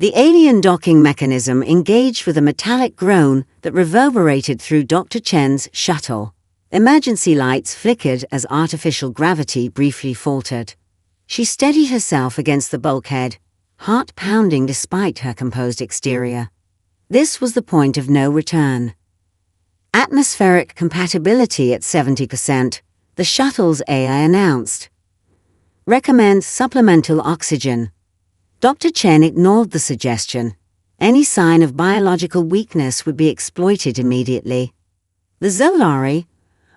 The alien docking mechanism engaged with a metallic groan that reverberated through Dr. Chen's shuttle. Emergency lights flickered as artificial gravity briefly faltered. She steadied herself against the bulkhead, heart pounding despite her composed exterior. This was the point of no return. Atmospheric compatibility at 70%, the shuttle's AI announced. Recommend supplemental oxygen. Dr. Chen ignored the suggestion. Any sign of biological weakness would be exploited immediately. The Zolari,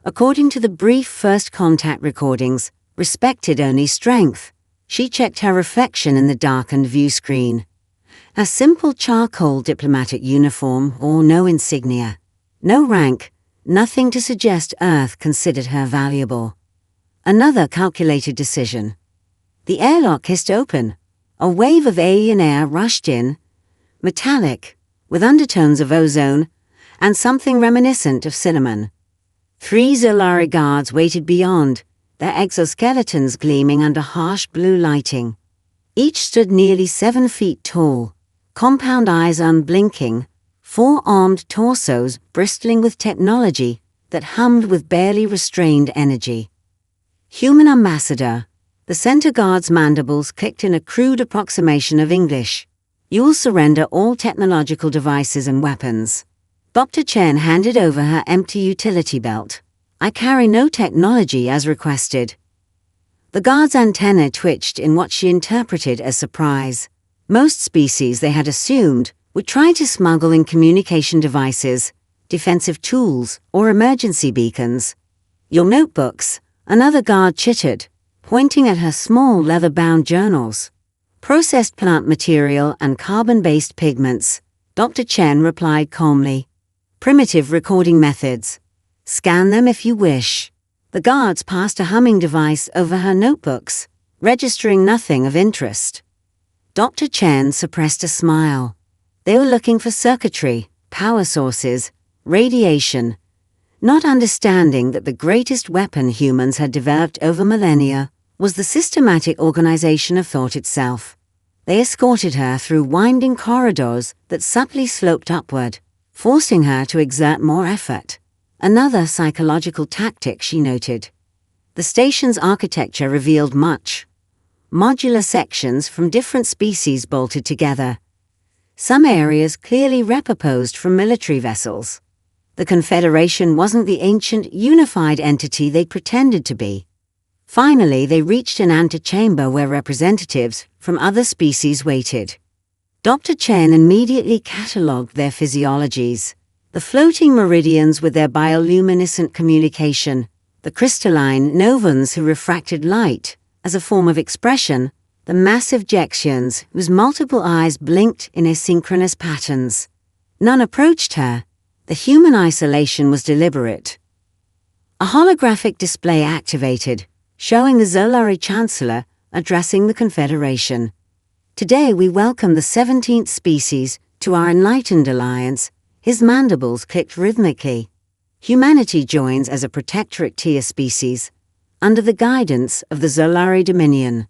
according to the brief first contact recordings, respected only strength. She checked her reflection in the darkened view screen. A simple charcoal diplomatic uniform or no insignia. No rank, nothing to suggest Earth considered her valuable. Another calculated decision. The airlock hissed open. A wave of alien air rushed in, metallic, with undertones of ozone, and something reminiscent of cinnamon. 3 Zolari guards waited beyond, their exoskeletons gleaming under harsh blue lighting. Each stood nearly 7 feet tall, compound eyes unblinking, 4 armed torsos bristling with technology that hummed with barely restrained energy. Human ambassador. The center guard's mandibles clicked in a crude approximation of English. You will surrender all technological devices and weapons. Dr. Chen handed over her empty utility belt. I carry no technology as requested. The guard's antenna twitched in what she interpreted as surprise. Most species, they had assumed, would try to smuggle in communication devices, defensive tools, or emergency beacons. Your notebooks, another guard chittered, pointing at her small leather-bound journals. Processed plant material and carbon-based pigments, Dr. Chen replied calmly. Primitive recording methods. Scan them if you wish. The guards passed a humming device over her notebooks, registering nothing of interest. Dr. Chen suppressed a smile. They were looking for circuitry, power sources, radiation, not understanding that the greatest weapon humans had developed over millennia was the systematic organization of thought itself. They escorted her through winding corridors that subtly sloped upward, forcing her to exert more effort. Another psychological tactic, she noted. The station's architecture revealed much. Modular sections from different species bolted together. Some areas clearly repurposed from military vessels. The Confederation wasn't the ancient, unified entity they pretended to be. Finally, they reached an antechamber where representatives from other species waited. Dr. Chen immediately catalogued their physiologies. The floating meridians with their bioluminescent communication, the crystalline novans who refracted light as a form of expression, the massive jexions whose multiple eyes blinked in asynchronous patterns. None approached her. The human isolation was deliberate. A holographic display activated, showing the Zolari Chancellor addressing the Confederation. Today we welcome the 17th species to our enlightened alliance. His mandibles clicked rhythmically. Humanity joins as a protectorate tier species, under the guidance of the Zolari Dominion.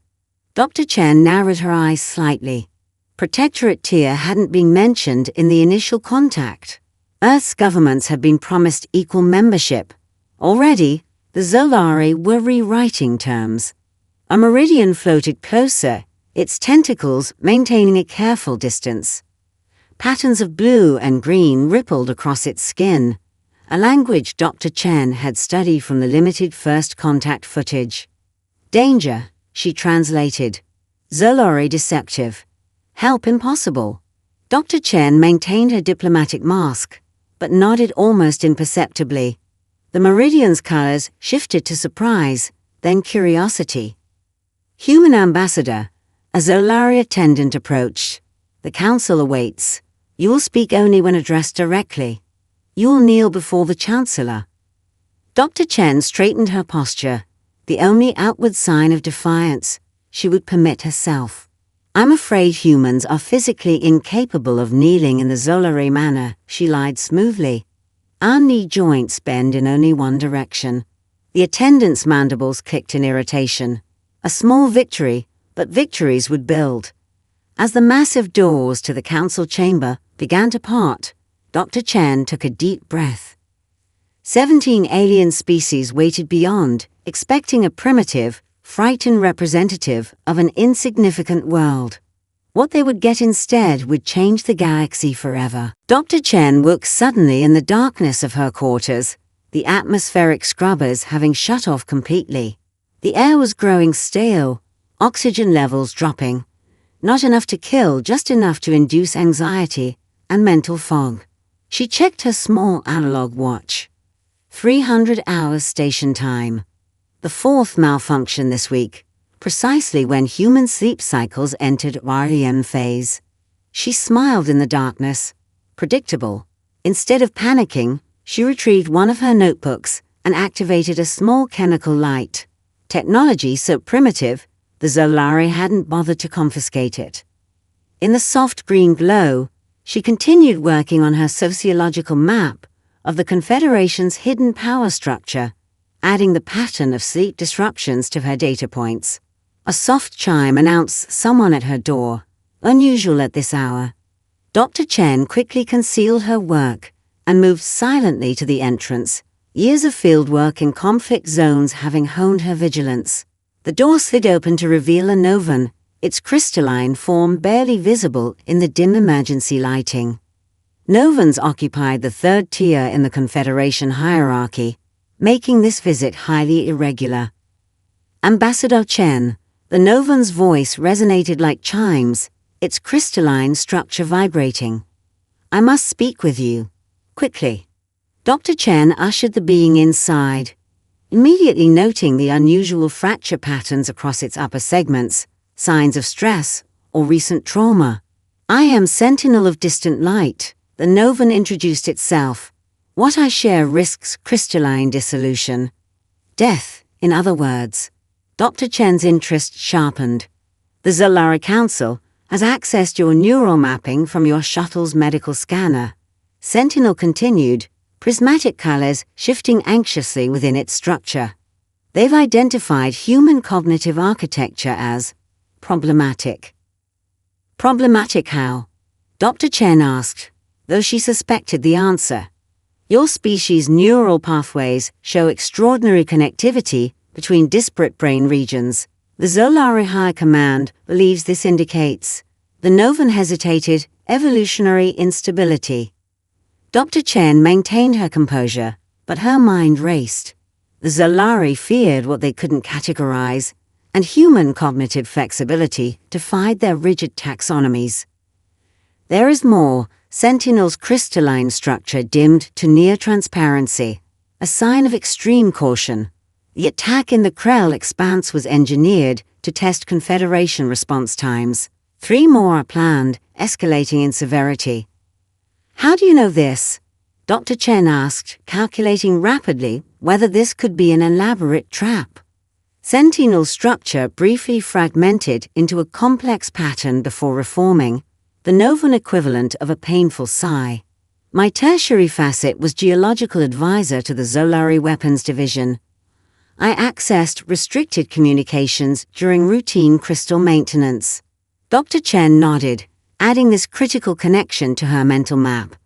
Dr. Chen narrowed her eyes slightly. Protectorate tier hadn't been mentioned in the initial contact. Earth's governments had been promised equal membership. Already, the Zolari were rewriting terms. A meridian floated closer, its tentacles maintaining a careful distance. Patterns of blue and green rippled across its skin, a language Dr. Chen had studied from the limited first contact footage. Danger, she translated. Zolari deceptive. Help impossible. Dr. Chen maintained her diplomatic mask, but nodded almost imperceptibly. The meridian's colors shifted to surprise, then curiosity. Human ambassador, a Zolari attendant approached. The council awaits. You will speak only when addressed directly. You will kneel before the Chancellor. Dr. Chen straightened her posture, the only outward sign of defiance she would permit herself. I'm afraid humans are physically incapable of kneeling in the Zolari manner, she lied smoothly. Our knee joints bend in only one direction. The attendant's mandibles clicked in irritation. A small victory, but victories would build. As the massive doors to the council chamber began to part, Dr. Chen took a deep breath. 17 alien species waited beyond, expecting a primitive, frightened representative of an insignificant world. What they would get instead would change the galaxy forever. Dr. Chen woke suddenly in the darkness of her quarters, the atmospheric scrubbers having shut off completely. The air was growing stale, oxygen levels dropping. Not enough to kill, just enough to induce anxiety and mental fog. She checked her small analog watch. 300 hours station time. The fourth malfunction this week, precisely when human sleep cycles entered REM phase. She smiled in the darkness. Predictable. Instead of panicking, she retrieved one of her notebooks and activated a small chemical light. Technology so primitive, the Zolari hadn't bothered to confiscate it. In the soft green glow, she continued working on her sociological map of the Confederation's hidden power structure, adding the pattern of sleep disruptions to her data points. A soft chime announced someone at her door, unusual at this hour. Dr. Chen quickly concealed her work and moved silently to the entrance, years of fieldwork in conflict zones having honed her vigilance. The door slid open to reveal a Novan, its crystalline form barely visible in the dim emergency lighting. Novans occupied the third tier in the Confederation hierarchy, making this visit highly irregular. Ambassador Chen, the Novan's voice resonated like chimes, its crystalline structure vibrating. I must speak with you. Quickly. Dr. Chen ushered the being inside, immediately noting the unusual fracture patterns across its upper segments, signs of stress or recent trauma. I am Sentinel of Distant Light, the Novan introduced itself. What I share risks crystalline dissolution. Death, in other words. Dr. Chen's interest sharpened. The Zolari Council has accessed your neural mapping from your shuttle's medical scanner. Sentinel continued, prismatic colors shifting anxiously within its structure. They've identified human cognitive architecture as problematic. Problematic how? Dr. Chen asked, though she suspected the answer. Your species' neural pathways show extraordinary connectivity between disparate brain regions. The Zolari High Command believes this indicates, the Novan hesitated, evolutionary instability. Dr. Chen maintained her composure, but her mind raced. The Zolari feared what they couldn't categorize, and human cognitive flexibility defied their rigid taxonomies. There is more. Sentinel's crystalline structure dimmed to near transparency, a sign of extreme caution. The attack in the Krell expanse was engineered to test Confederation response times. 3 more are planned, escalating in severity. How do you know this? Dr. Chen asked, calculating rapidly whether this could be an elaborate trap. Sentinel's structure briefly fragmented into a complex pattern before reforming, the Novan equivalent of a painful sigh. My tertiary facet was geological advisor to the Zolari Weapons Division. I accessed restricted communications during routine crystal maintenance. Dr. Chen nodded, adding this critical connection to her mental map.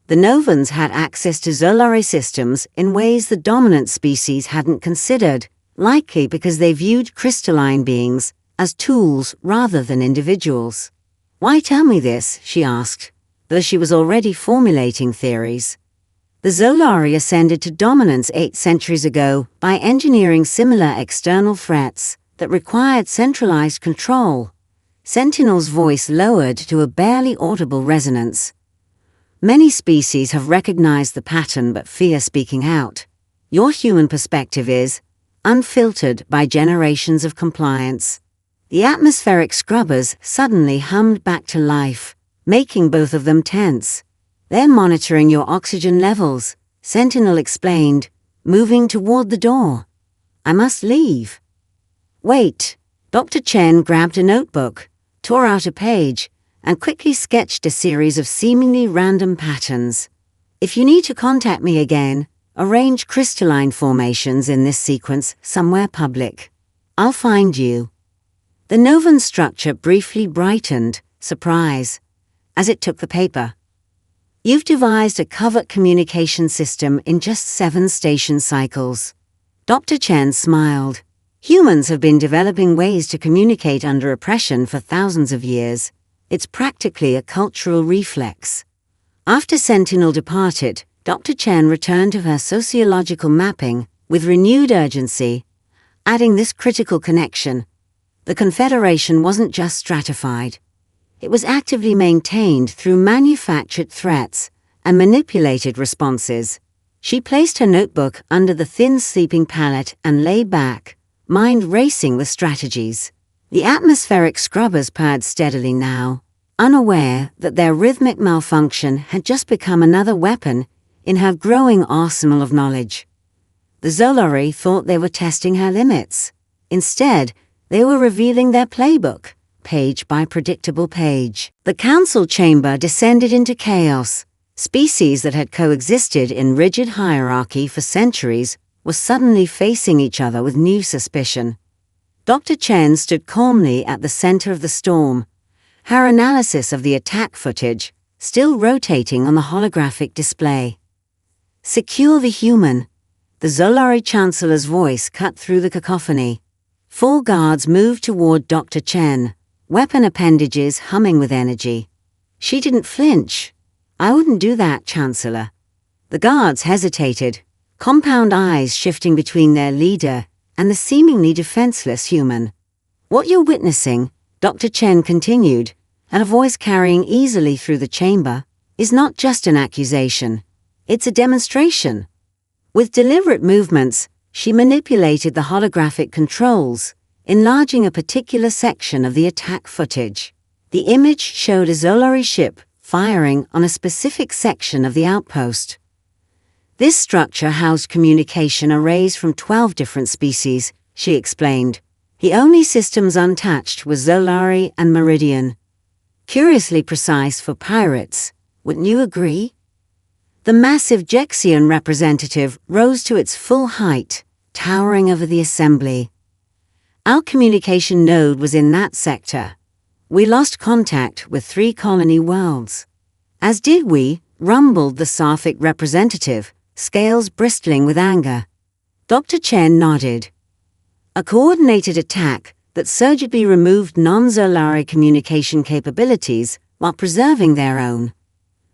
The Novans had access to Zolari systems in ways the dominant species hadn't considered, likely because they viewed crystalline beings as tools rather than individuals. Why tell me this? She asked, though she was already formulating theories. The Zolari ascended to dominance 8 centuries ago by engineering similar external threats that required centralized control. Sentinel's voice lowered to a barely audible resonance. Many species have recognized the pattern but fear speaking out. Your human perspective is unfiltered by generations of compliance. The atmospheric scrubbers suddenly hummed back to life, making both of them tense. They're monitoring your oxygen levels, Sentinel explained, moving toward the door. I must leave. Wait. Dr. Chen grabbed a notebook, tore out a page, and quickly sketched a series of seemingly random patterns. If you need to contact me again, arrange crystalline formations in this sequence somewhere public. I'll find you. The Novan structure briefly brightened, surprise, as it took the paper. "You've devised a covert communication system in just 7 station cycles." Dr. Chen smiled. "Humans have been developing ways to communicate under oppression for thousands of years. It's practically a cultural reflex." After Sentinel departed, Dr. Chen returned to her sociological mapping with renewed urgency, adding this critical connection. The Confederation wasn't just stratified. It was actively maintained through manufactured threats and manipulated responses. She placed her notebook under the thin sleeping pallet and lay back, mind racing with strategies. The atmospheric scrubbers purred steadily now, unaware that their rhythmic malfunction had just become another weapon in her growing arsenal of knowledge. The Zolari thought they were testing her limits. Instead, they were revealing their playbook, page by predictable page. The council chamber descended into chaos. Species that had coexisted in rigid hierarchy for centuries were suddenly facing each other with new suspicion. Dr. Chen stood calmly at the center of the storm, her analysis of the attack footage still rotating on the holographic display. "Secure the human," the Zolari Chancellor's voice cut through the cacophony. 4 guards moved toward Dr. Chen, weapon appendages humming with energy. She didn't flinch. "I wouldn't do that, Chancellor." The guards hesitated, compound eyes shifting between their leader and the seemingly defenseless human. "What you're witnessing," Dr. Chen continued, and a voice carrying easily through the chamber, "is not just an accusation. It's a demonstration." With deliberate movements, she manipulated the holographic controls, enlarging a particular section of the attack footage. The image showed a Zolari ship firing on a specific section of the outpost. This structure housed communication arrays from 12 different species, she explained. The only systems untouched were Zolari and Meridian. Curiously precise for pirates, wouldn't you agree? The massive Jexian representative rose to its full height, towering over the assembly. "Our communication node was in that sector. We lost contact with 3 colony worlds." "As did we," rumbled the Sapphic representative, scales bristling with anger. Dr. Chen nodded. "A coordinated attack that surgically removed non-Zolari communication capabilities while preserving their own.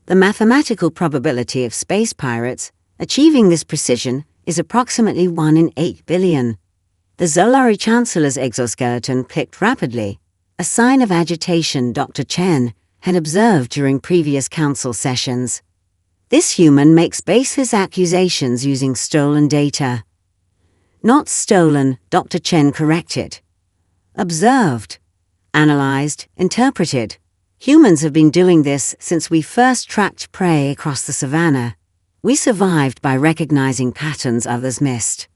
The mathematical probability of space pirates achieving this precision is approximately 1 in 8 billion. The Zolari Chancellor's exoskeleton clicked rapidly, a sign of agitation Dr. Chen had observed during previous council sessions. "This human makes baseless accusations using stolen data." "Not stolen," Dr. Chen corrected. "Observed, analyzed, interpreted. Humans have been doing this since we first tracked prey across the savannah. We survived by recognizing patterns others missed."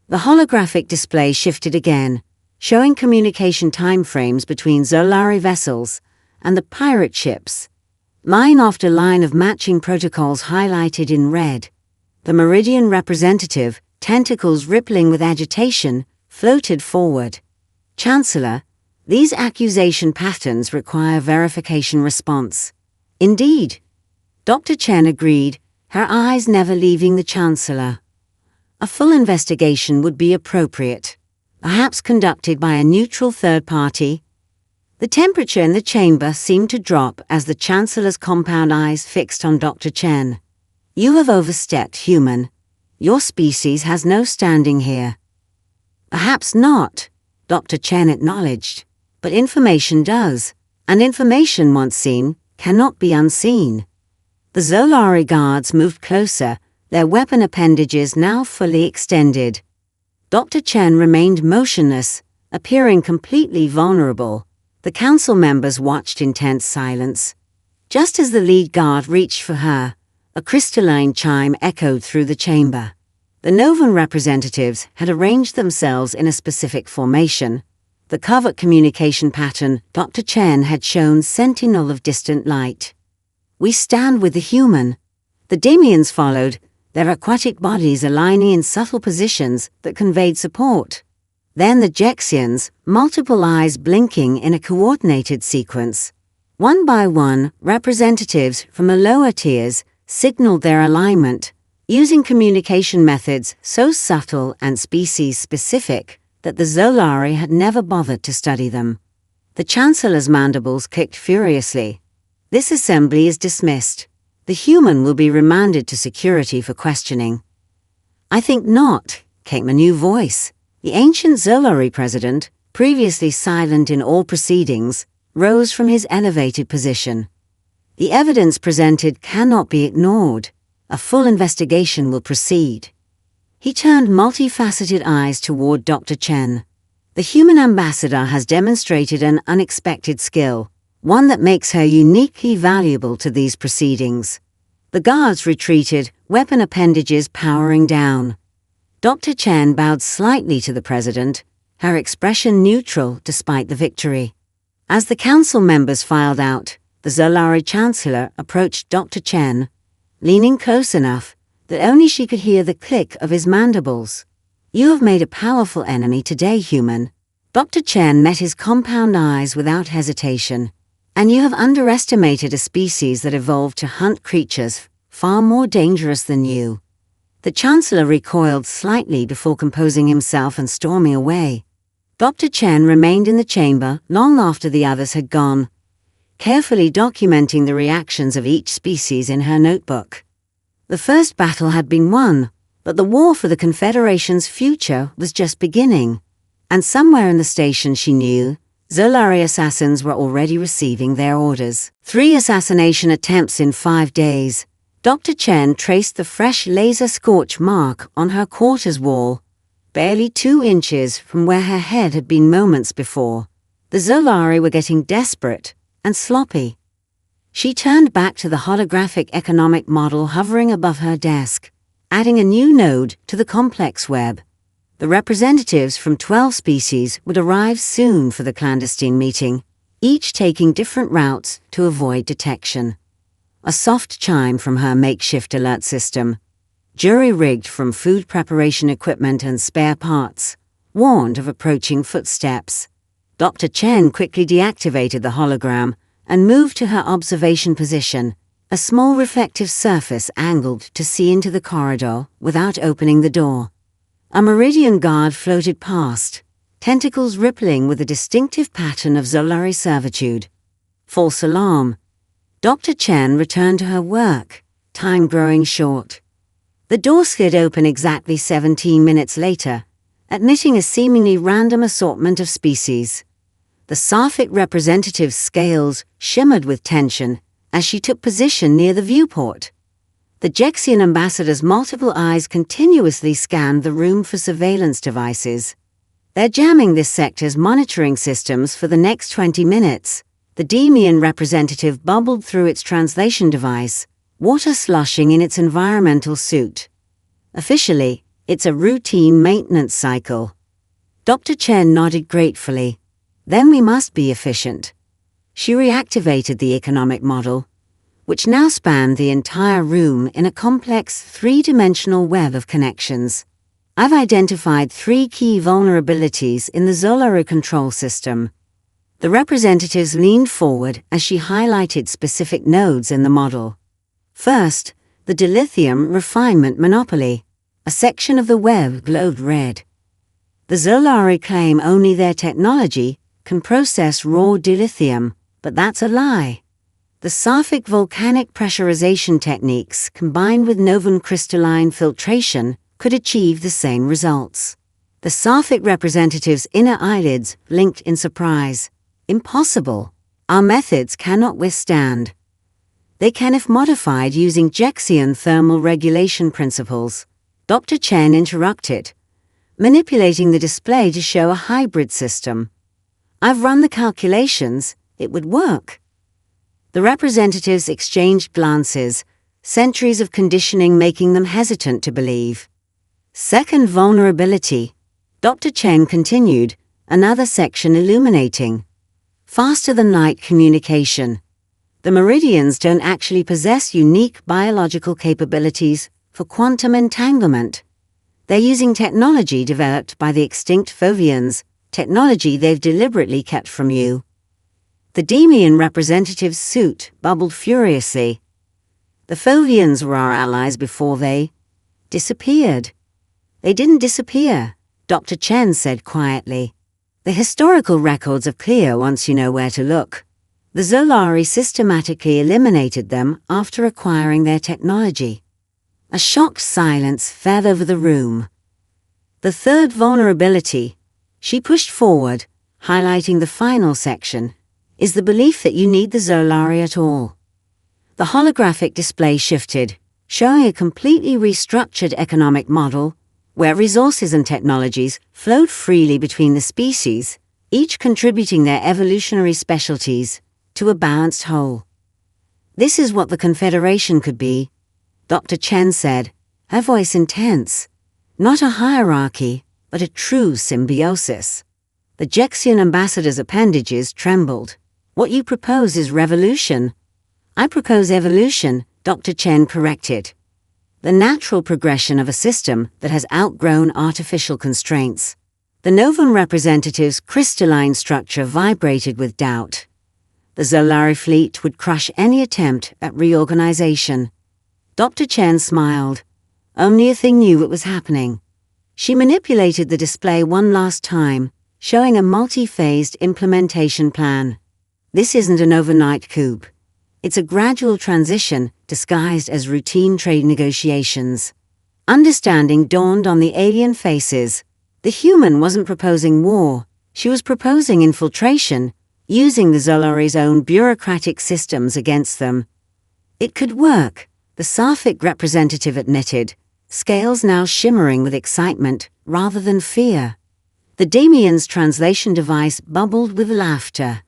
The holographic display shifted again, showing communication timeframes between Zolari vessels and the pirate ships. Line after line of matching protocols highlighted in red. The Meridian representative, tentacles rippling with agitation, floated forward. "Chancellor, these accusation patterns require verification response." "Indeed," Dr. Chen agreed, her eyes never leaving the Chancellor. "A full investigation would be appropriate, perhaps conducted by a neutral third party." The temperature in the chamber seemed to drop as the Chancellor's compound eyes fixed on Dr. Chen. "You have overstepped, human. Your species has no standing here." "Perhaps not," Dr. Chen acknowledged, "but information does, and information once seen cannot be unseen." The Zolari guards moved closer, their weapon appendages now fully extended. Dr. Chen remained motionless, appearing completely vulnerable. The council members watched in tense silence. Just as the lead guard reached for her, a crystalline chime echoed through the chamber. The Novan representatives had arranged themselves in a specific formation. The covert communication pattern Dr. Chen had shown sentinel of distant light. "We stand with the human." The Damians followed, their aquatic bodies aligning in subtle positions that conveyed support. Then the Jexians, multiple eyes blinking in a coordinated sequence. One by one, representatives from the lower tiers signaled their alignment, using communication methods so subtle and species-specific that the Zolari had never bothered to study them. The Chancellor's mandibles clicked furiously. This assembly is dismissed. The human will be remanded to security for questioning. I think not, came a new voice. The ancient Zolari president, previously silent in all proceedings, rose from his elevated position. The evidence presented cannot be ignored. A full investigation will proceed. He turned multifaceted eyes toward Dr. Chen. The human ambassador has demonstrated an unexpected skill, one that makes her uniquely valuable to these proceedings. The guards retreated, weapon appendages powering down. Dr. Chen bowed slightly to the president, her expression neutral despite the victory. As the council members filed out, the Zolari Chancellor approached Dr. Chen, leaning close enough that only she could hear the click of his mandibles. You have made a powerful enemy today, human. Dr. Chen met his compound eyes without hesitation. And you have underestimated a species that evolved to hunt creatures far more dangerous than you. The Chancellor recoiled slightly before composing himself and storming away. Dr. Chen remained in the chamber long after the others had gone, carefully documenting the reactions of each species in her notebook. The first battle had been won, but the war for the Confederation's future was just beginning. And somewhere in the station, she knew, Zolari assassins were already receiving their orders. 3 assassination attempts in 5 days. Dr. Chen traced the fresh laser scorch mark on her quarters wall, barely 2 inches from where her head had been moments before. The Zolari were getting desperate and sloppy. She turned back to the holographic economic model hovering above her desk, adding a new node to the complex web. The representatives from 12 species would arrive soon for the clandestine meeting, each taking different routes to avoid detection. A soft chime from her makeshift alert system, jury-rigged from food preparation equipment and spare parts, warned of approaching footsteps. Dr. Chen quickly deactivated the hologram and moved to her observation position, a small reflective surface angled to see into the corridor without opening the door. A Meridian guard floated past, tentacles rippling with a distinctive pattern of Zolari servitude. False alarm. Dr. Chen returned to her work, time growing short. The door slid open exactly 17 minutes later, admitting a seemingly random assortment of species. The Saphic representative's scales shimmered with tension as she took position near the viewport. The Jexian ambassador's multiple eyes continuously scanned the room for surveillance devices. They're jamming this sector's monitoring systems for the next 20 minutes. The Demian representative bubbled through its translation device, water sloshing in its environmental suit. Officially, it's a routine maintenance cycle. Dr. Chen nodded gratefully. Then we must be efficient. She reactivated the economic model, which now spanned the entire room in a complex 3-dimensional web of connections. I've identified 3 key vulnerabilities in the Zolari control system. The representatives leaned forward as she highlighted specific nodes in the model. First, the dilithium refinement monopoly. A section of the web glowed red. The Zolari claim only their technology can process raw dilithium, but that's a lie. The Saphic volcanic pressurization techniques combined with Novan crystalline filtration could achieve the same results. The Saphic representative's inner eyelids blinked in surprise. Impossible. Our methods cannot withstand. They can if modified using Jexian thermal regulation principles. Dr. Chen interrupted, manipulating the display to show a hybrid system. I've run the calculations. It would work. The representatives exchanged glances, centuries of conditioning making them hesitant to believe. Second vulnerability. Dr. Chen continued, another section illuminating. Faster-than-light communication. The Meridians don't actually possess unique biological capabilities for quantum entanglement. They're using technology developed by the extinct Fovians, technology they've deliberately kept from you. The Demian representative's suit bubbled furiously. The Fovians were our allies before they disappeared. They didn't disappear, Dr. Chen said quietly. The historical records are clear once you know where to look. The Zolari systematically eliminated them after acquiring their technology. A shocked silence fell over the room. The third vulnerability, she pushed forward, highlighting the final section, is the belief that you need the Zolari at all. The holographic display shifted, showing a completely restructured economic model where resources and technologies flowed freely between the species, each contributing their evolutionary specialties to a balanced whole. This is what the Confederation could be, Dr. Chen said, her voice intense. Not a hierarchy, but a true symbiosis. The Jexian ambassador's appendages trembled. What you propose is revolution. I propose evolution, Dr. Chen corrected. The natural progression of a system that has outgrown artificial constraints. The Novan representative's crystalline structure vibrated with doubt. The Zolari fleet would crush any attempt at reorganization. Dr. Chen smiled. Only a thing knew it was happening. She manipulated the display one last time, showing a multi-phased implementation plan. This isn't an overnight coup. It's a gradual transition disguised as routine trade negotiations. Understanding dawned on the alien faces. The human wasn't proposing war. She was proposing infiltration, using the Zolari's own bureaucratic systems against them. It could work, the Sarfic representative admitted, scales now shimmering with excitement rather than fear. The Demian's translation device bubbled with laughter.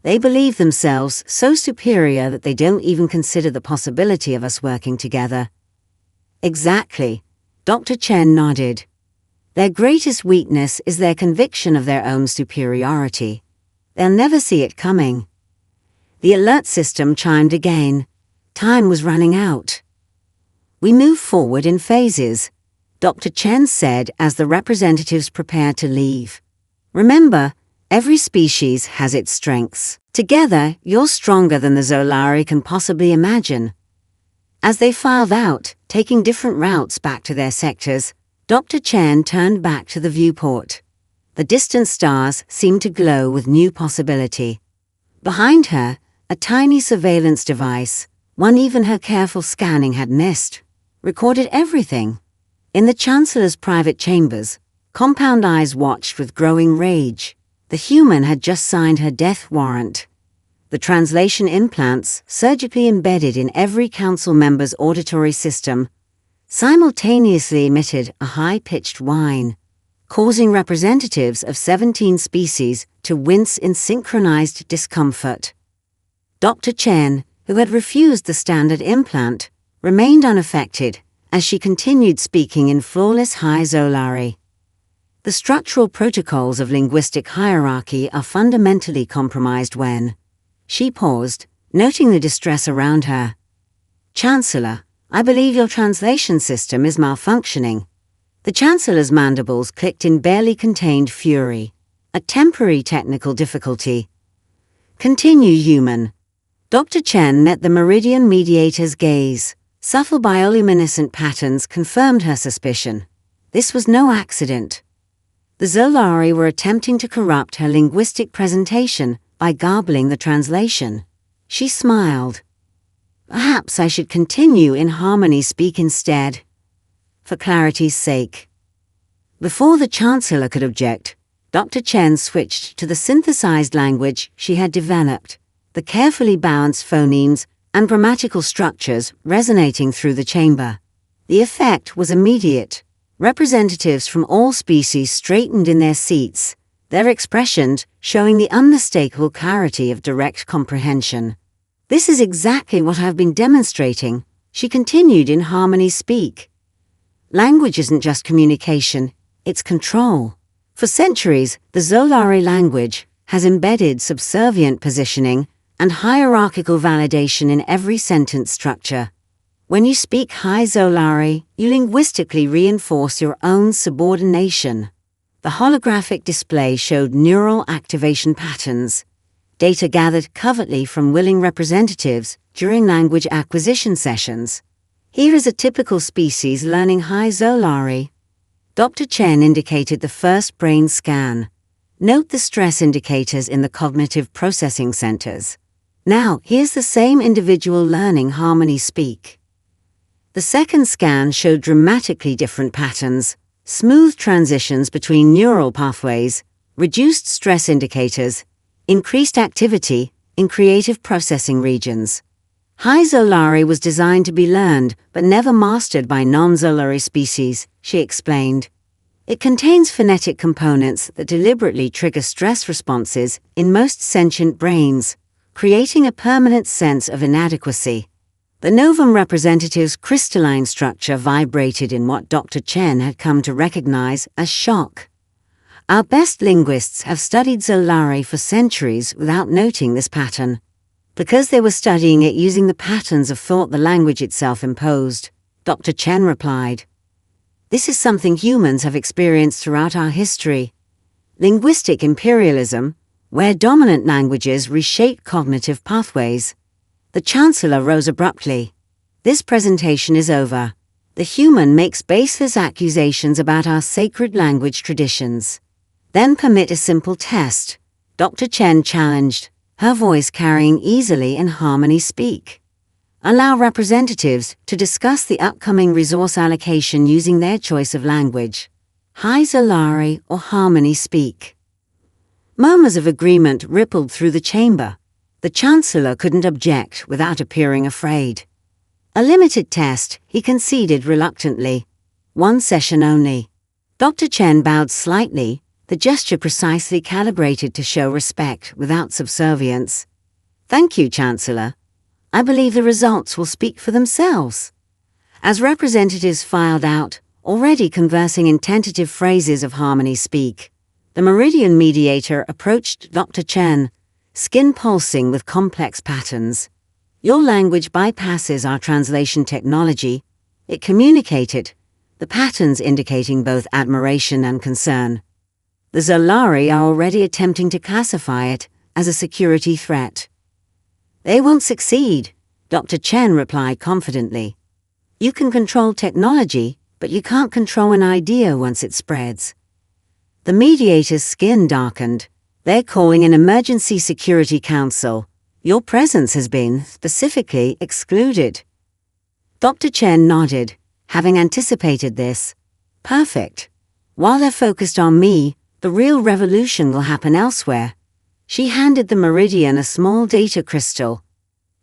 They believe themselves so superior that they don't even consider the possibility of us working together. Exactly, Dr. Chen nodded. Their greatest weakness is their conviction of their own superiority. They'll never see it coming. The alert system chimed again. Time was running out. We move forward in phases, Dr. Chen said as the representatives prepared to leave. Remember, every species has its strengths. Together, you're stronger than the Zolari can possibly imagine. As they filed out, taking different routes back to their sectors, Dr. Chen turned back to the viewport. The distant stars seemed to glow with new possibility. Behind her, a tiny surveillance device, one even her careful scanning had missed, recorded everything. In the Chancellor's private chambers, Compound Eyes watched with growing rage. The human had just signed her death warrant. The translation implants, surgically embedded in every council member's auditory system, simultaneously emitted a high-pitched whine, causing representatives of 17 species to wince in synchronized discomfort. Dr. Chen, who had refused the standard implant, remained unaffected as she continued speaking in flawless High Zolari. The structural protocols of linguistic hierarchy are fundamentally compromised when... She paused, noting the distress around her. Chancellor, I believe your translation system is malfunctioning. The Chancellor's mandibles clicked in barely contained fury. A temporary technical difficulty. Continue, human. Dr. Chen met the Meridian Mediator's gaze. Subtle bioluminescent patterns confirmed her suspicion. This was no accident. The Zolari were attempting to corrupt her linguistic presentation by garbling the translation. She smiled. Perhaps I should continue in harmony speak instead. For clarity's sake. Before the Chancellor could object, Dr. Chen switched to the synthesized language she had developed, the carefully balanced phonemes and grammatical structures resonating through the chamber. The effect was immediate. Representatives from all species straightened in their seats, their expressions showing the unmistakable clarity of direct comprehension. This is exactly what I've been demonstrating, she continued in harmony speak. Language isn't just communication, it's control. For centuries, the Zolari language has embedded subservient positioning and hierarchical validation in every sentence structure. When you speak High Zolari, you linguistically reinforce your own subordination. The holographic display showed neural activation patterns. data gathered covertly from willing representatives during language acquisition sessions. Here is a typical species learning Hi Zolari. Dr. Chen indicated the first brain scan. Note the stress indicators in the cognitive processing centers. Now, here's the same individual learning harmony speak. The second scan showed dramatically different patterns, smooth transitions between neural pathways, reduced stress indicators, increased activity in creative processing regions. Hi Zolari was designed to be learned but never mastered by non-Zolari species, she explained. It contains phonetic components that deliberately trigger stress responses in most sentient brains, creating a permanent sense of inadequacy. The novum representative's crystalline structure vibrated in what Dr. Chen had come to recognize as shock. Our best linguists have studied Zolari for centuries without noting this pattern, because they were studying it using the patterns of thought the language itself imposed, Dr. Chen replied. This is something humans have experienced throughout our history. Linguistic imperialism, where dominant languages reshape cognitive pathways. The Chancellor rose abruptly. This presentation is over. The human makes baseless accusations about our sacred language traditions. Then permit a simple test, Dr. Chen challenged, her voice carrying easily in harmony speak. Allow representatives to discuss the upcoming resource allocation using their choice of language. Hi Zolari or harmony speak. Murmurs of agreement rippled through the chamber. The Chancellor couldn't object without appearing afraid. A limited test, he conceded reluctantly. One session only. Dr. Chen bowed slightly, the gesture precisely calibrated to show respect without subservience. Thank you, Chancellor. I believe the results will speak for themselves. As representatives filed out, already conversing in tentative phrases of harmony speak, the Meridian mediator approached Dr. Chen, skin pulsing with complex patterns. Your language bypasses our translation technology. It communicated, the patterns indicating both admiration and concern. The Zolari are already attempting to classify it as a security threat. They won't succeed, Dr. Chen replied confidently. You can control technology, but you can't control an idea once it spreads. The mediator's skin darkened. They're calling an emergency security council. Your presence has been specifically excluded. Dr. Chen nodded, having anticipated this. Perfect. While they're focused on me, the real revolution will happen elsewhere. She handed the Meridian a small data crystal.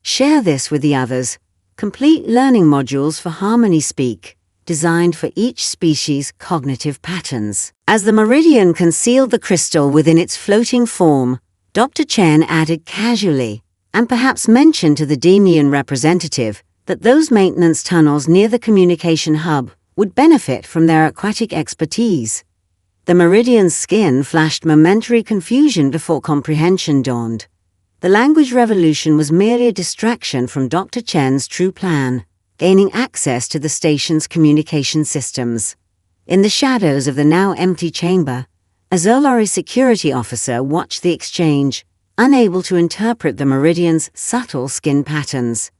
Share this with the others. Complete learning modules for harmony speak, designed for each species' cognitive patterns. As the Meridian concealed the crystal within its floating form, Dr. Chen added casually, and perhaps mentioned to the Demian representative, that those maintenance tunnels near the communication hub would benefit from their aquatic expertise. The Meridian's skin flashed momentary confusion before comprehension dawned. The language revolution was merely a distraction from Dr. Chen's true plan, gaining access to the station's communication systems. In the shadows of the now empty chamber, a Zolari security officer watched the exchange, unable to interpret the Meridian's subtle skin patterns.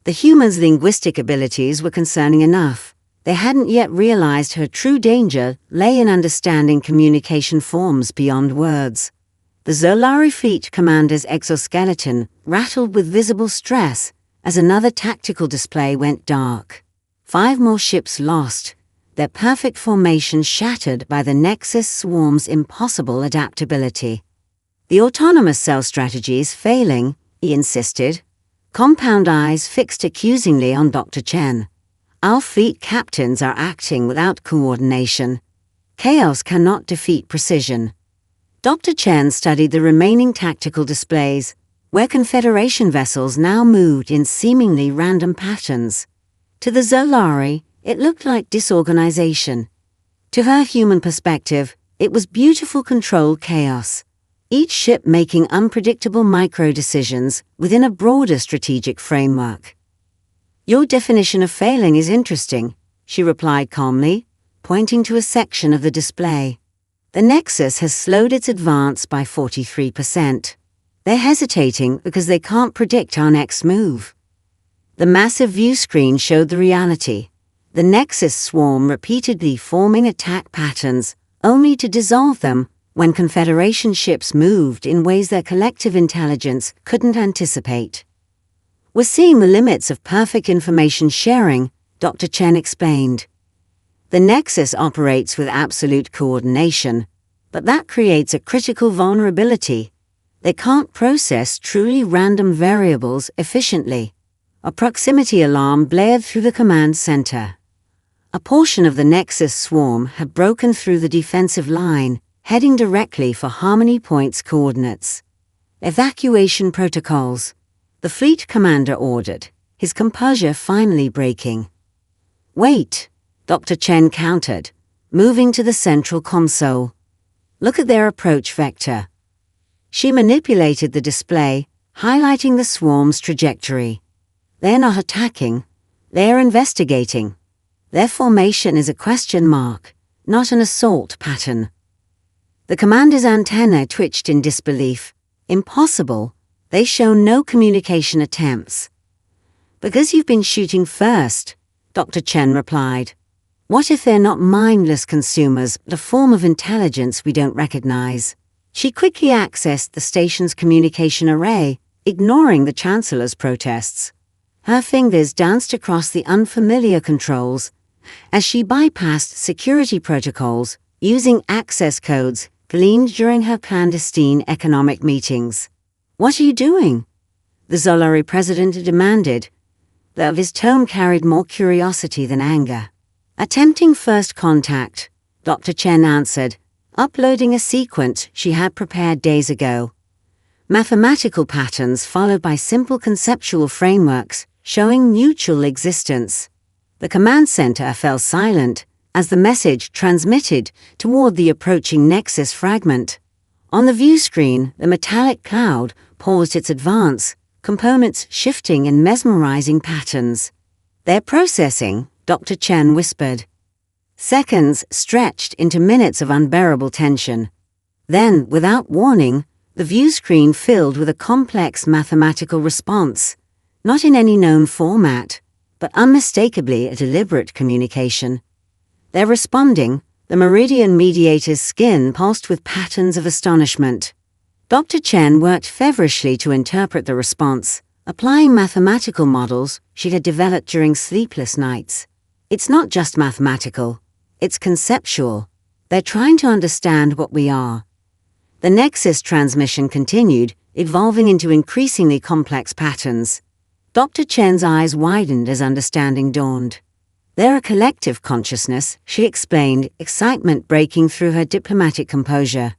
The human's linguistic abilities were concerning enough. They hadn't yet realized her true danger lay in understanding communication forms beyond words. The Zolari fleet commander's exoskeleton rattled with visible stress as another tactical display went dark. 5 more ships lost, their perfect formation shattered by the Nexus swarm's impossible adaptability. The autonomous cell strategy is failing, he insisted. Compound eyes fixed accusingly on Dr. Chen. Our fleet captains are acting without coordination. Chaos cannot defeat precision. Dr. Chen studied the remaining tactical displays, where Confederation vessels now moved in seemingly random patterns. To the Zolari, it looked like disorganization. To her human perspective, it was beautiful controlled chaos, each ship making unpredictable micro-decisions within a broader strategic framework. Your definition of failing is interesting, she replied calmly, pointing to a section of the display. The Nexus has slowed its advance by 43%. They're hesitating because they can't predict our next move. The massive view screen showed the reality. The Nexus swarm repeatedly forming attack patterns, only to dissolve them when Confederation ships moved in ways their collective intelligence couldn't anticipate. We're seeing the limits of perfect information sharing, Dr. Chen explained. The Nexus operates with absolute coordination, but that creates a critical vulnerability. They can't process truly random variables efficiently. A proximity alarm blared through the command center. A portion of the Nexus swarm had broken through the defensive line, heading directly for Harmony Point's coordinates. Evacuation protocols, the fleet commander ordered, his composure finally breaking. Wait, Dr. Chen countered, moving to the central console. Look at their approach vector. She manipulated the display, highlighting the swarm's trajectory. They're not attacking, they're investigating. Their formation is a question mark, not an assault pattern. The commander's antenna twitched in disbelief. Impossible. They show no communication attempts. Because you've been shooting first, Dr. Chen replied. What if they're not mindless consumers, but a form of intelligence we don't recognize? She quickly accessed the station's communication array, ignoring the Chancellor's protests. Her fingers danced across the unfamiliar controls as she bypassed security protocols using access codes gleaned during her clandestine economic meetings. What are you doing? The Zolari president demanded, though his tone carried more curiosity than anger. Attempting first contact, Dr. Chen answered, uploading a sequence she had prepared days ago. Mathematical patterns followed by simple conceptual frameworks showing mutual existence. The command center fell silent as the message transmitted toward the approaching Nexus fragment. On the view screen, the metallic cloud paused its advance, components shifting in mesmerizing patterns. They're processing, Dr. Chen whispered. Seconds stretched into minutes of unbearable tension. Then, without warning, the view screen filled with a complex mathematical response, not in any known format, but unmistakably a deliberate communication. They're responding, the Meridian mediator's skin pulsed with patterns of astonishment. Dr. Chen worked feverishly to interpret the response, applying mathematical models she had developed during sleepless nights. It's not just mathematical, it's conceptual. They're trying to understand what we are. The Nexus transmission continued, evolving into increasingly complex patterns. Dr. Chen's eyes widened as understanding dawned. They're a collective consciousness, she explained, excitement breaking through her diplomatic composure.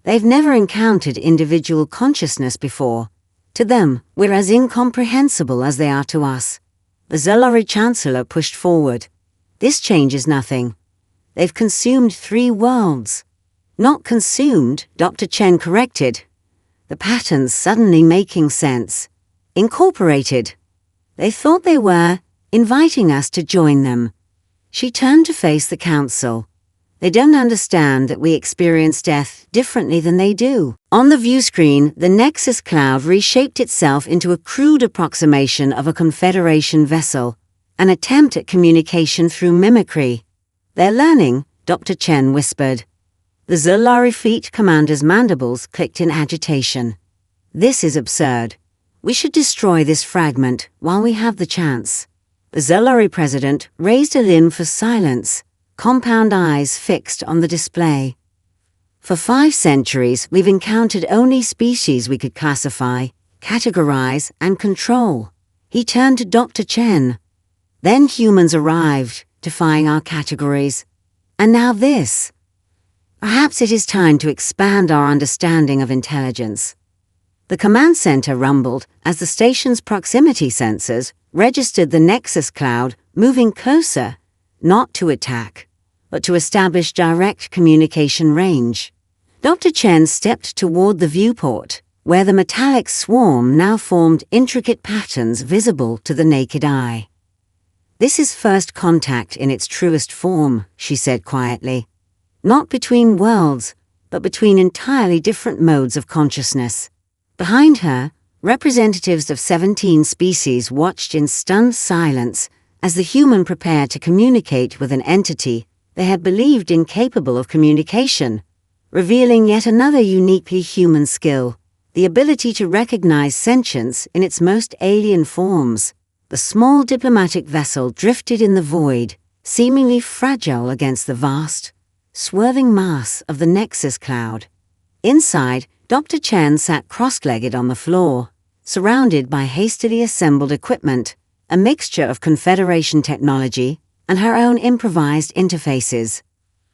They've never encountered individual consciousness before. To them, we're as incomprehensible as they are to us. The Zolari Chancellor pushed forward. This changes nothing. They've consumed 3 worlds. Not consumed, Dr. Chen corrected. The patterns suddenly making sense. Incorporated. They thought they were, inviting us to join them. She turned to face the council. They don't understand that we experience death differently than they do. On the view screen, the Nexus cloud reshaped itself into a crude approximation of a Confederation vessel, an attempt at communication through mimicry. They're learning, Dr. Chen whispered. The Zolari fleet commander's mandibles clicked in agitation. This is absurd. We should destroy this fragment while we have the chance. The Zolari president raised a limb for silence, compound eyes fixed on the display. For 5 centuries, we've encountered only species we could classify, categorize, and control. He turned to Dr. Chen. Then humans arrived, defying our categories. And now this. Perhaps it is time to expand our understanding of intelligence. The command center rumbled as the station's proximity sensors registered the Nexus cloud moving closer, not to attack, but to establish direct communication range. Dr. Chen stepped toward the viewport, where the metallic swarm now formed intricate patterns visible to the naked eye. This is first contact in its truest form, she said quietly. Not between worlds, but between entirely different modes of consciousness. Behind her, representatives of 17 species watched in stunned silence as the human prepared to communicate with an entity they had believed incapable of communication, revealing yet another uniquely human skill, the ability to recognize sentience in its most alien forms. The small diplomatic vessel drifted in the void, seemingly fragile against the vast, swirling mass of the Nexus cloud. Inside, Dr. Chen sat cross-legged on the floor, surrounded by hastily assembled equipment, a mixture of Confederation technology and her own improvised interfaces.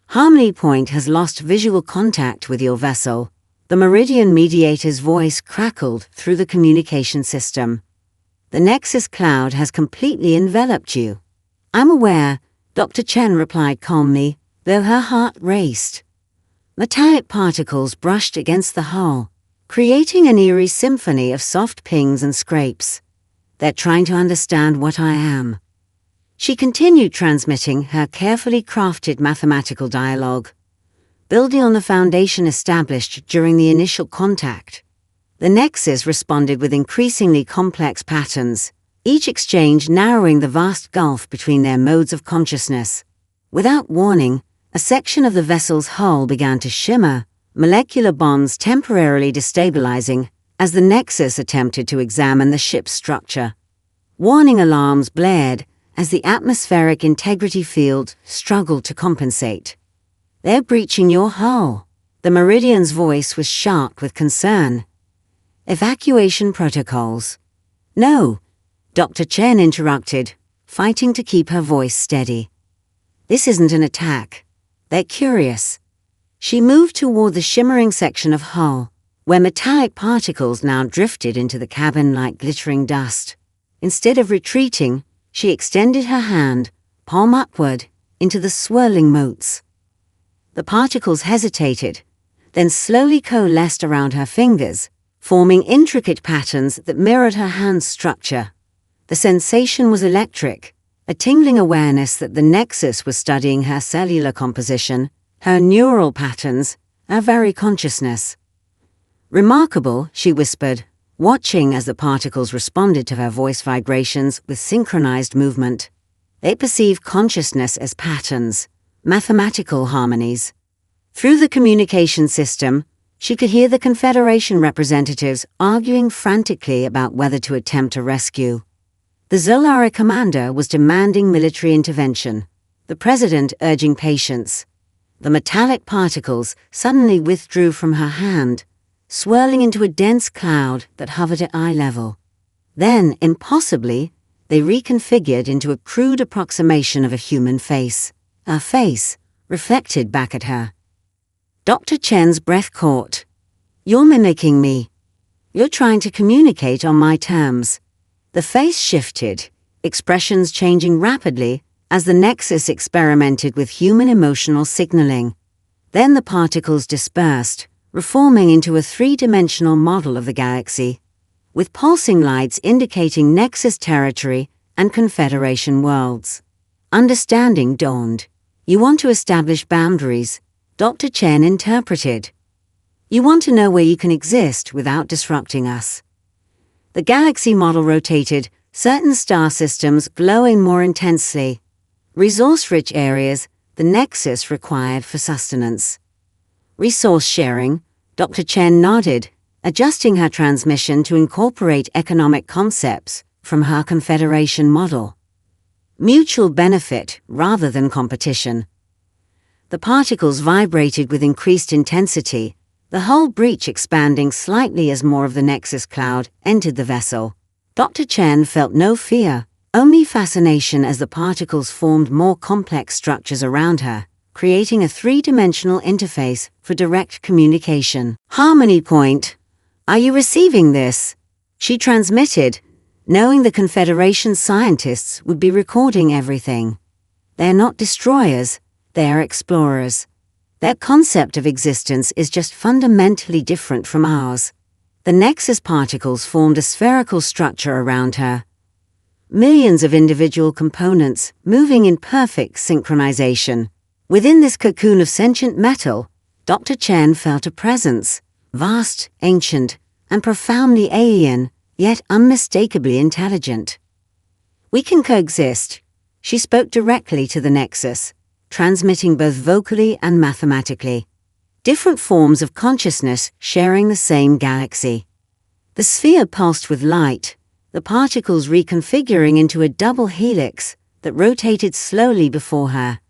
Harmony Point has lost visual contact with your vessel. The Meridian Mediator's voice crackled through the communication system. The Nexus cloud has completely enveloped you. I'm aware, Dr. Chen replied calmly, though her heart raced. Metallic particles brushed against the hull, creating an eerie symphony of soft pings and scrapes. They're trying to understand what I am. She continued transmitting her carefully crafted mathematical dialogue, building on the foundation established during the initial contact. The Nexus responded with increasingly complex patterns, each exchange narrowing the vast gulf between their modes of consciousness. Without warning, a section of the vessel's hull began to shimmer, molecular bonds temporarily destabilizing as the Nexus attempted to examine the ship's structure. Warning alarms blared as the atmospheric integrity field struggled to compensate. They're breaching your hull. The Meridian's voice was sharp with concern. Evacuation protocols. No, Dr. Chen interrupted, fighting to keep her voice steady. This isn't an attack. They're curious. She moved toward the shimmering section of hull, where metallic particles now drifted into the cabin like glittering dust. Instead of retreating, she extended her hand, palm upward, into the swirling motes. The particles hesitated, then slowly coalesced around her fingers, forming intricate patterns that mirrored her hand's structure. The sensation was electric, a tingling awareness that the Nexus was studying her cellular composition, her neural patterns, her very consciousness. Remarkable, she whispered, watching as the particles responded to her voice vibrations with synchronized movement. They perceive consciousness as patterns, mathematical harmonies. Through the communication system, she could hear the Confederation representatives arguing frantically about whether to attempt a rescue. The Zolara commander was demanding military intervention, the president urging patience. The metallic particles suddenly withdrew from her hand, swirling into a dense cloud that hovered at eye level. Then, impossibly, they reconfigured into a crude approximation of a human face, a face reflected back at her. Dr. Chen's breath caught. You're mimicking me. You're trying to communicate on my terms. The face shifted, expressions changing rapidly as the Nexus experimented with human emotional signaling. Then the particles dispersed, reforming into a three-dimensional model of the galaxy, with pulsing lights indicating Nexus territory and Confederation worlds. Understanding dawned. You want to establish boundaries, Dr. Chen interpreted. You want to know where you can exist without disrupting us. The galaxy model rotated, certain star systems glowing more intensely. Resource-rich areas the Nexus required for sustenance. Resource sharing, Dr. Chen nodded, adjusting her transmission to incorporate economic concepts from her Confederation model. Mutual benefit rather than competition. The particles vibrated with increased intensity, the whole breach expanding slightly as more of the Nexus cloud entered the vessel. Dr. Chen felt no fear, only fascination as the particles formed more complex structures around her, creating a three-dimensional interface for direct communication. Harmony Point. Are you receiving this? She transmitted, knowing the Confederation scientists would be recording everything. They're not destroyers, they're explorers. Their concept of existence is just fundamentally different from ours. The Nexus particles formed a spherical structure around her. Millions of individual components moving in perfect synchronization. Within this cocoon of sentient metal, Dr. Chen felt a presence, vast, ancient, and profoundly alien, yet unmistakably intelligent. We can coexist. She spoke directly to the Nexus, transmitting both vocally and mathematically. Different forms of consciousness sharing the same galaxy. The sphere pulsed with light, the particles reconfiguring into a double helix that rotated slowly before her.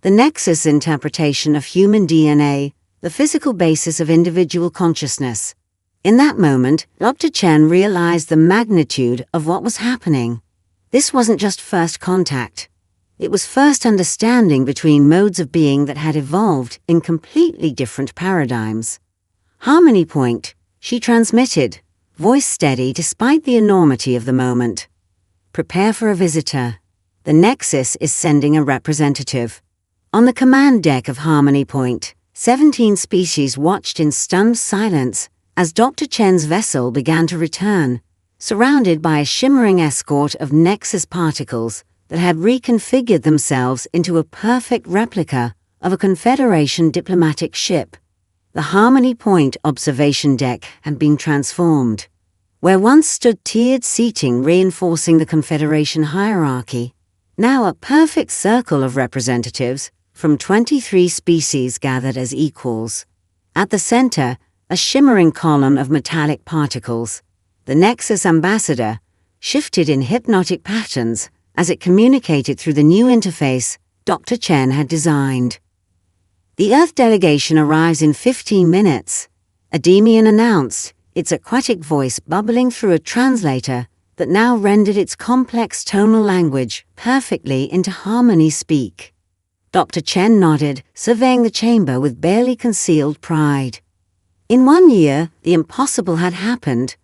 The Nexus interpretation of human DNA, the physical basis of individual consciousness. In that moment, Dr. Chen realized the magnitude of what was happening. This wasn't just first contact. It was first understanding between modes of being that had evolved in completely different paradigms. Harmony point, she transmitted, voice steady despite the enormity of the moment. Prepare for a visitor. The Nexus is sending a representative. On the command deck of Harmony Point, 17 species watched in stunned silence as Dr. Chen's vessel began to return, surrounded by a shimmering escort of Nexus particles that had reconfigured themselves into a perfect replica of a Confederation diplomatic ship. The Harmony Point observation deck had been transformed. Where once stood tiered seating reinforcing the Confederation hierarchy, now a perfect circle of representatives from 23 species gathered as equals. At the center, a shimmering column of metallic particles. The Nexus ambassador shifted in hypnotic patterns as it communicated through the new interface Dr. Chen had designed. The Earth delegation arrives in 15 minutes, Ademian announced, its aquatic voice bubbling through a translator that now rendered its complex tonal language perfectly into harmony speak. Dr. Chen nodded, surveying the chamber with barely concealed pride. In 1 year, the impossible had happened.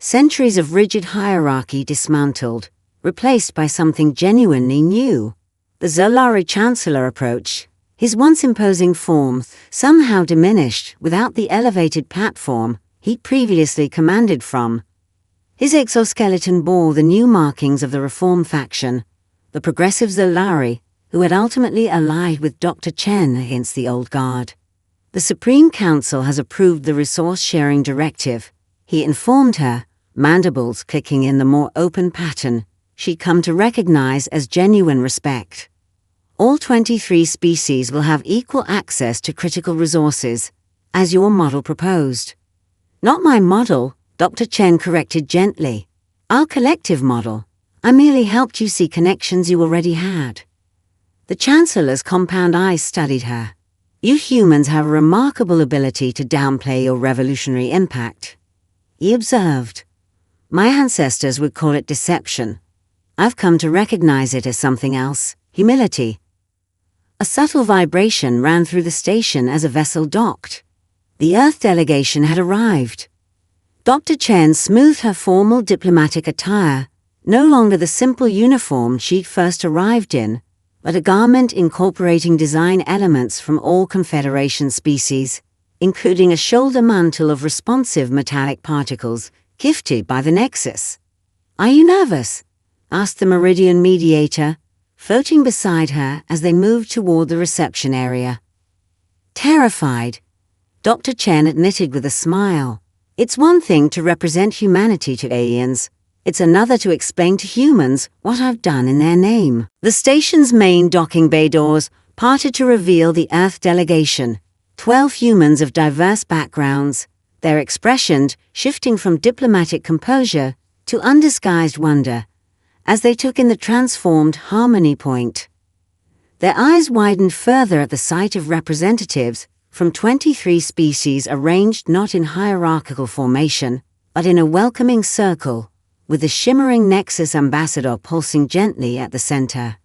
Centuries of rigid hierarchy dismantled, replaced by something genuinely new. The Zolari Chancellor approached, his once imposing form somehow diminished without the elevated platform he'd previously commanded from. His exoskeleton bore the new markings of the Reform faction, the progressive Zolari, who had ultimately allied with Dr. Chen against the Old Guard. The Supreme Council has approved the resource-sharing directive, he informed her, mandibles clicking in the more open pattern she'd come to recognize as genuine respect. All 23 species will have equal access to critical resources, as your model proposed. Not my model, Dr. Chen corrected gently. Our collective model. I merely helped you see connections you already had. The Chancellor's compound eyes studied her. You humans have a remarkable ability to downplay your revolutionary impact. He observed. My ancestors would call it deception. I've come to recognize it as something else, humility. A subtle vibration ran through the station as a vessel docked. The Earth delegation had arrived. Dr. Chen smoothed her formal diplomatic attire, no longer the simple uniform she'd first arrived in, but a garment incorporating design elements from all Confederation species, including a shoulder mantle of responsive metallic particles gifted by the Nexus. Are you nervous? Asked the Meridian mediator, floating beside her as they moved toward the reception area. Terrified, Dr. Chen admitted with a smile. It's one thing to represent humanity to aliens. It's another to explain to humans what I've done in their name. The station's main docking bay doors parted to reveal the Earth delegation, 12 humans of diverse backgrounds, their expressions shifting from diplomatic composure to undisguised wonder as they took in the transformed Harmony Point. Their eyes widened further at the sight of representatives from 23 species arranged not in hierarchical formation, but in a welcoming circle, with the shimmering Nexus ambassador pulsing gently at the center.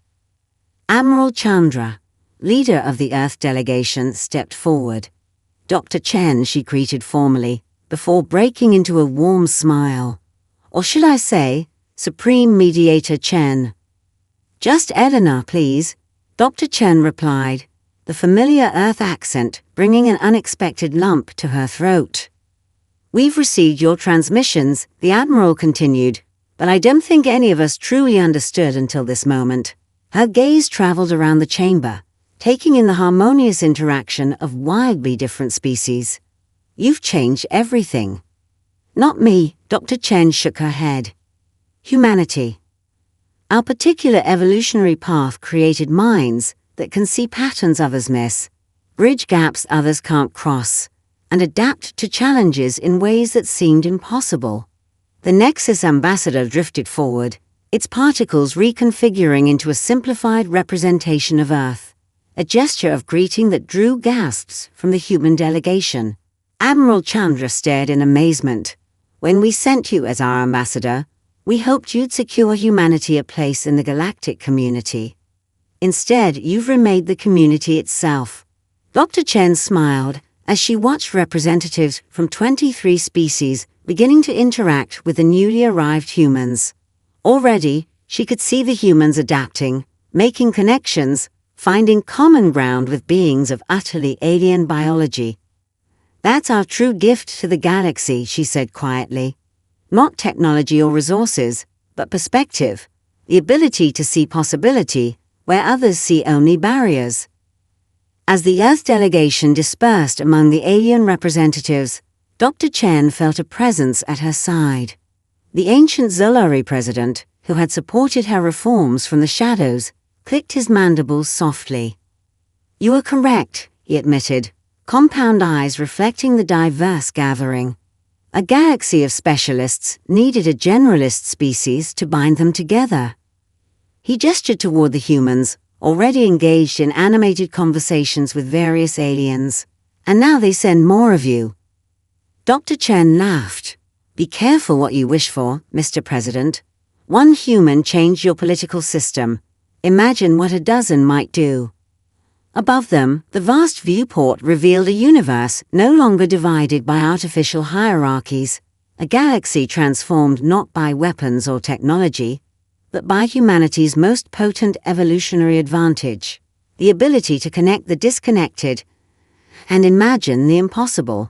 Admiral Chandra, leader of the Earth delegation, stepped forward. Dr. Chen, she greeted formally, before breaking into a warm smile. Or should I say, Supreme Mediator Chen. Just Eleanor, please, Dr. Chen replied, the familiar Earth accent bringing an unexpected lump to her throat. We've received your transmissions, the Admiral continued, but I don't think any of us truly understood until this moment. Her gaze traveled around the chamber, taking in the harmonious interaction of wildly different species. You've changed everything. Not me, Dr. Chen shook her head. Humanity. Our particular evolutionary path created minds that can see patterns others miss, bridge gaps others can't cross, and adapt to challenges in ways that seemed impossible. The Nexus ambassador drifted forward, its particles reconfiguring into a simplified representation of Earth, a gesture of greeting that drew gasps from the human delegation. Admiral Chandra stared in amazement. When we sent you as our ambassador, we hoped you'd secure humanity a place in the galactic community. Instead, you've remade the community itself. Dr. Chen smiled as she watched representatives from 23 species beginning to interact with the newly arrived humans. Already, she could see the humans adapting, making connections, finding common ground with beings of utterly alien biology. That's our true gift to the galaxy, she said quietly. Not technology or resources, but perspective, the ability to see possibility where others see only barriers. As the Earth delegation dispersed among the alien representatives, Dr. Chen felt a presence at her side. The ancient Zolari president, who had supported her reforms from the shadows, clicked his mandibles softly. You are correct, he admitted, compound eyes reflecting the diverse gathering. A galaxy of specialists needed a generalist species to bind them together. He gestured toward the humans, already engaged in animated conversations with various aliens. And now they send more of you. Dr. Chen laughed. Be careful what you wish for, Mr. President. One human changed your political system. Imagine what a dozen might do. Above them, the vast viewport revealed a universe no longer divided by artificial hierarchies, a galaxy transformed not by weapons or technology, but by humanity's most potent evolutionary advantage, the ability to connect the disconnected and imagine the impossible.